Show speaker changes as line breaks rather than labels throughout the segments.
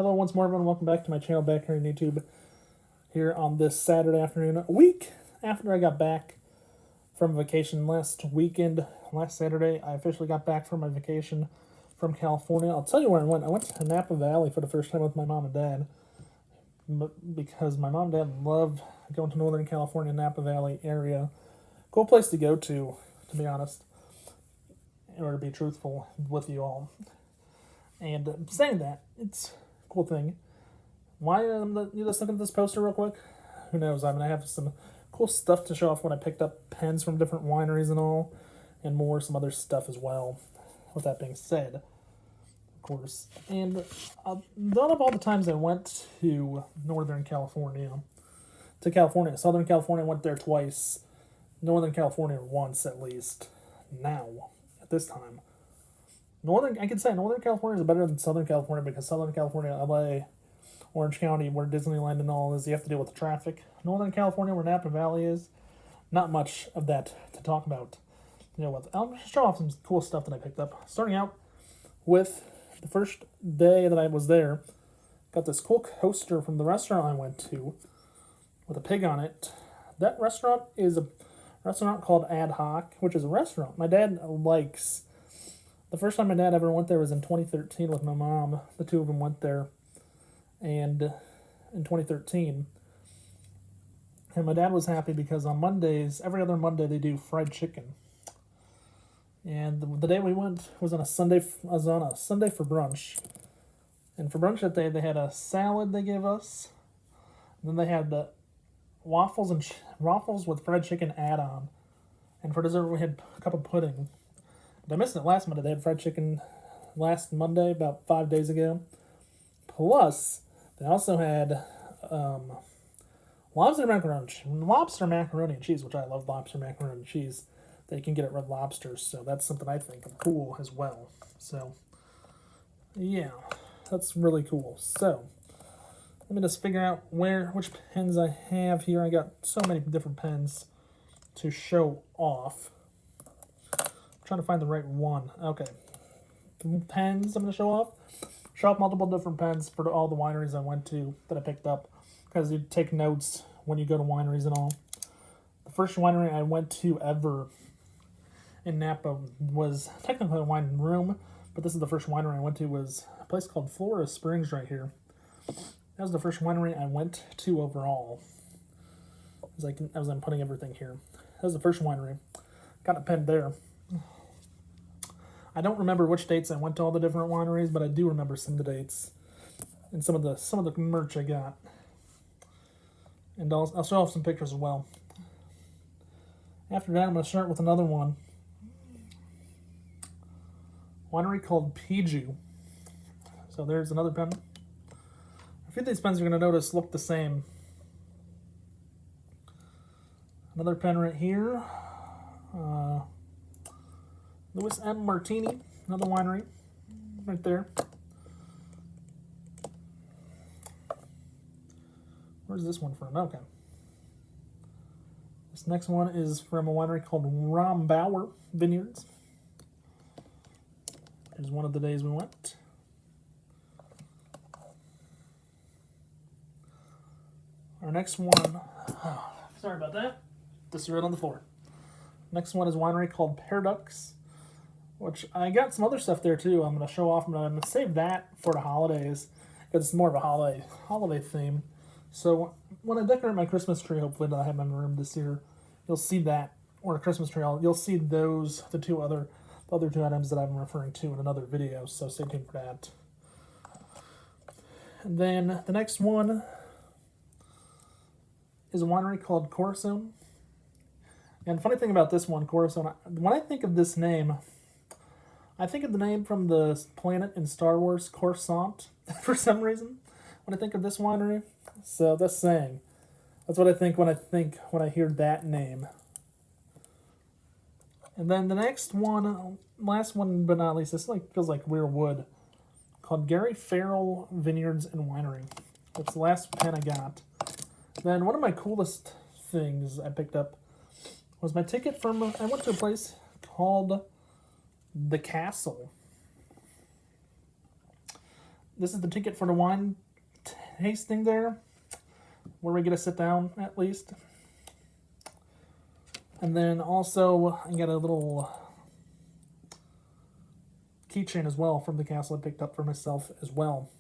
Hello once more, everyone. Welcome back to my channel back here on YouTube. Here on this Saturday afternoon, a week after I got back from vacation last weekend, last Saturday, I officially got back from my vacation from California. I'll tell you where I went. I went to Napa Valley for the first time with my mom and dad, because my mom and dad love going to Northern California, Napa Valley area. Cool place to go to be honest, or to be truthful with you all. And saying that, it's a cool thing. Why you just look at this poster real quick? Who knows? I mean, I have some cool stuff to show off when I picked up pens from different wineries and all, and more, some other stuff as well. With that being said, of course. And out of all the times I went to Northern California, Southern California, I went there twice. Northern California once at least. Now, at this time. I could say Northern California is better than Southern California, because Southern California, LA, Orange County, where Disneyland and all is, you have to deal with the traffic. Northern California, where Napa Valley is, not much of that to talk about. I'll show off some cool stuff that I picked up. Starting out with the first day that I was there, got this cool coaster from the restaurant I went to with a pig on it. That restaurant is a restaurant called Ad Hoc, which is a restaurant my dad likes. The first time my dad ever went there was in 2013 with my mom. The two of them went there, and in 2013. And my dad was happy because on Mondays, every other Monday, they do fried chicken. And the day we went was on a Sunday. Sunday for brunch. And for brunch that day, they had a salad they gave us. And then they had the waffles with fried chicken add-on. And for dessert, we had a cup of pudding. I missed it last Monday. They had fried chicken last Monday, about 5 days ago. Plus, they also had lobster macaroni and cheese, which I love lobster macaroni and cheese. They can get at Red Lobsters, so that's something I think is cool as well. So, yeah, that's really cool. So, let me just figure out which pens I have here. I got so many different pens to show off. Trying to find the right one. Okay. Pens I'm going to show off. Show off multiple different pens for all the wineries I went to that I picked up, because you take notes when you go to wineries and all. The first winery I went to ever in Napa was technically a wine room, but this is the first winery I went to. Was a place called Florida Springs right here. That was the first winery I went to overall. As I'm putting everything here. That was the first winery. Got a pen there. I don't remember which dates I went to all the different wineries, but I do remember some of the dates and some of the merch I got. And I'll show off some pictures as well. After that, I'm going to start with another one. Winery called Piju. So there's another pen. A few of these pens you're going to notice look the same. Another pen right here. Louis M. Martini, another winery, right there. Where's this one from? Okay. This next one is from a winery called Rombauer Vineyards. Here's one of the days we went. Our next one, sorry about that, just threw it on the floor. Next one is a winery called Paradox, which I got some other stuff there too. I'm going to show off, but I'm going to save that for the holidays, because it's more of a holiday theme. So when I decorate my Christmas tree, hopefully that I have in my room this year, you'll see that, or a Christmas tree, you'll see the other two items that I'm referring to in another video, so stay tuned for that. And then the next one is a winery called Corazon. And the funny thing about this one, Corazon, when I think of this name, I think of the name from the planet in Star Wars, Coruscant, for some reason, when I think of this winery. So that's saying. That's what I think when I hear that name. And then the next one, last one but not least, this feels like weird wood, called Gary Farrell Vineyards and Winery. That's the last pen I got. Then one of my coolest things I picked up was my ticket from, I went to a place called The Castle. this is the ticket for the wine tasting there, where we get to sit down at least. And then also I got a little keychain as well from the castle I picked up for myself as well.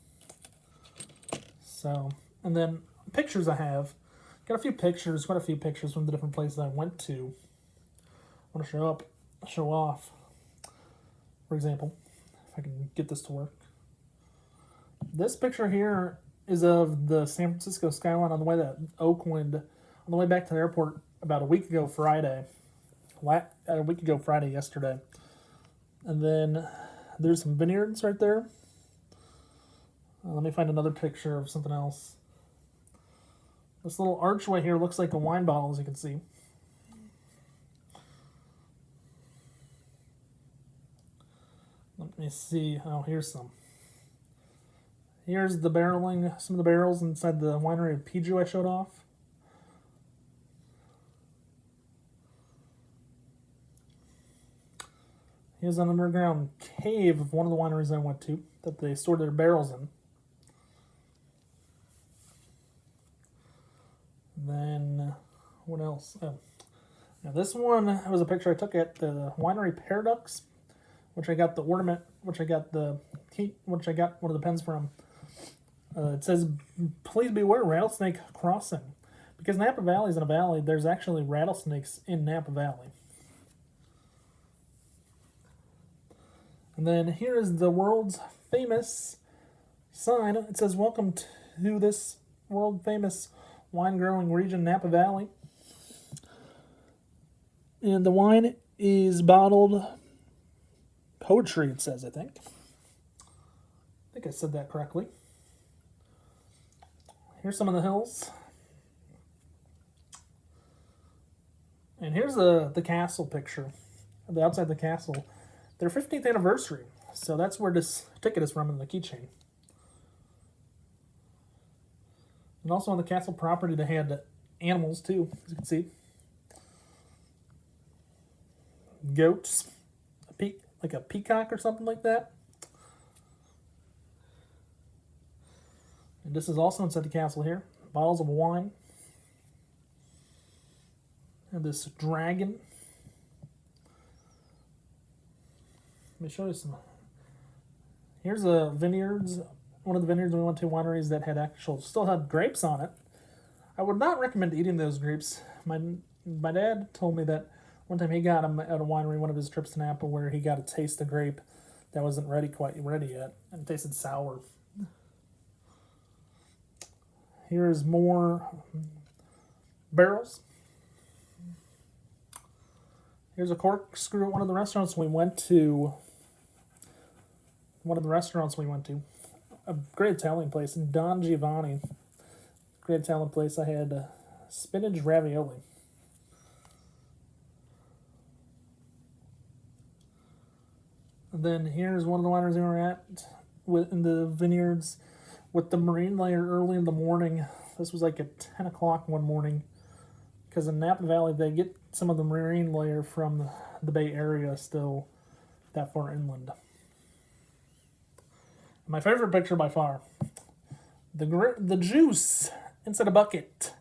So, and then pictures I have. Got quite a few pictures from the different places I went to. I want to show off. For example, if I can get this to work. This picture here is of the San Francisco skyline on the way to Oakland, on the way back to the airport about a week ago Friday. Yesterday. And then there's some vineyards right there. Let me find another picture of something else. This little archway here looks like a wine bottle, as you can see. Let me see. Oh, here's some. Here's the barreling, some of the barrels inside the winery of Piju I showed off. Here's an underground cave of one of the wineries I went to that they stored their barrels in. Then, what else? Oh, now this one was a picture I took at the Winery Paradox, which I got the ornament, which I got one of the pens from. It says, "Please beware rattlesnake crossing." Because Napa Valley is in a valley, there's actually rattlesnakes in Napa Valley. And then here is the world's famous sign. It says, "Welcome to this world famous wine growing region, Napa Valley." And the wine is bottled poetry, it says, I think. I think I said that correctly. Here's some of the hills. And here's the castle picture. The outside the castle. Their 15th anniversary. So that's where this ticket is from in the keychain. And also on the castle property they had animals too, as you can see. Goats. Like a peacock or something like that. And this is also inside the castle here. Bottles of wine. And this dragon. Let me show you some. Here's a vineyards. One of the vineyards we went to, wineries that had still had grapes on it. I would not recommend eating those grapes. My dad told me that one time he got them at a winery, one of his trips to Napa, where he got a taste of grape that wasn't quite ready yet, and it tasted sour. Here's more barrels. Here's a corkscrew at one of the restaurants we went to. A great Italian place in Don Giovanni. Great Italian place. I had spinach ravioli. And then here's one of the wineries we were at in the vineyards with the marine layer early in the morning. This was like at 10 o'clock one morning. Because in Napa Valley, they get some of the marine layer from the Bay Area still that far inland. My favorite picture by far. The juice inside a bucket.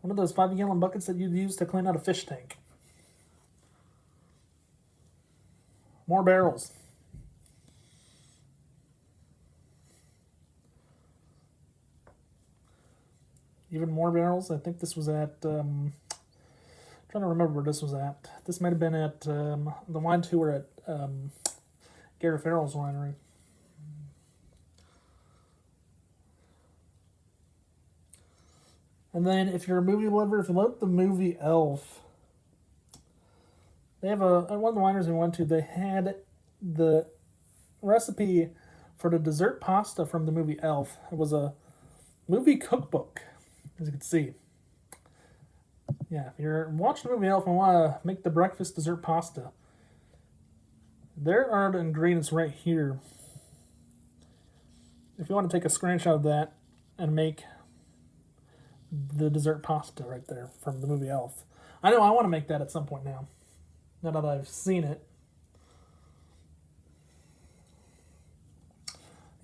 One of those 5-gallon buckets that you'd use to clean out a fish tank. More barrels. Even more barrels. I think this was at... trying to remember where this was at. This might have been at the wine tour at Gary Farrell's winery. And then, if you're a movie lover, if you love the movie Elf, they have at one of the wineries we went to, they had the recipe for the dessert pasta from the movie Elf. It was a movie cookbook, as you can see. Yeah, if you're watching the movie Elf and want to make the breakfast dessert pasta, there are the ingredients right here. If you want to take a screenshot of that and make the dessert pasta right there from the movie Elf. I know I want to make that at some point now that I've seen it.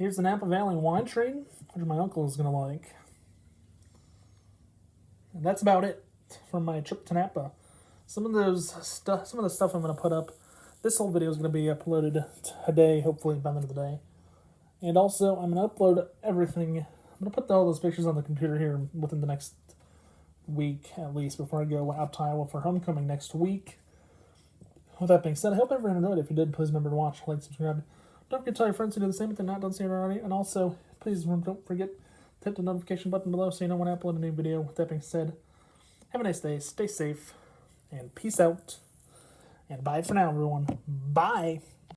Here's the Napa Valley wine trade, which my uncle is going to like. And that's about it for my trip to Napa. Some of the stuff I'm going to put up. This whole video is going to be uploaded today, hopefully by the end of the day. And also, I'm going to upload everything. I'm going to put all those pictures on the computer here within the next week, at least, before I go out to Iowa for homecoming next week. With that being said, I hope everyone enjoyed it. If you did, please remember to watch, like, subscribe. Don't forget to tell your friends to do the same if they're not done seeing it already. And also, please don't forget to hit the notification button below so you know when I upload a new video. With that being said, have a nice day, stay safe, and peace out. And bye for now, everyone. Bye.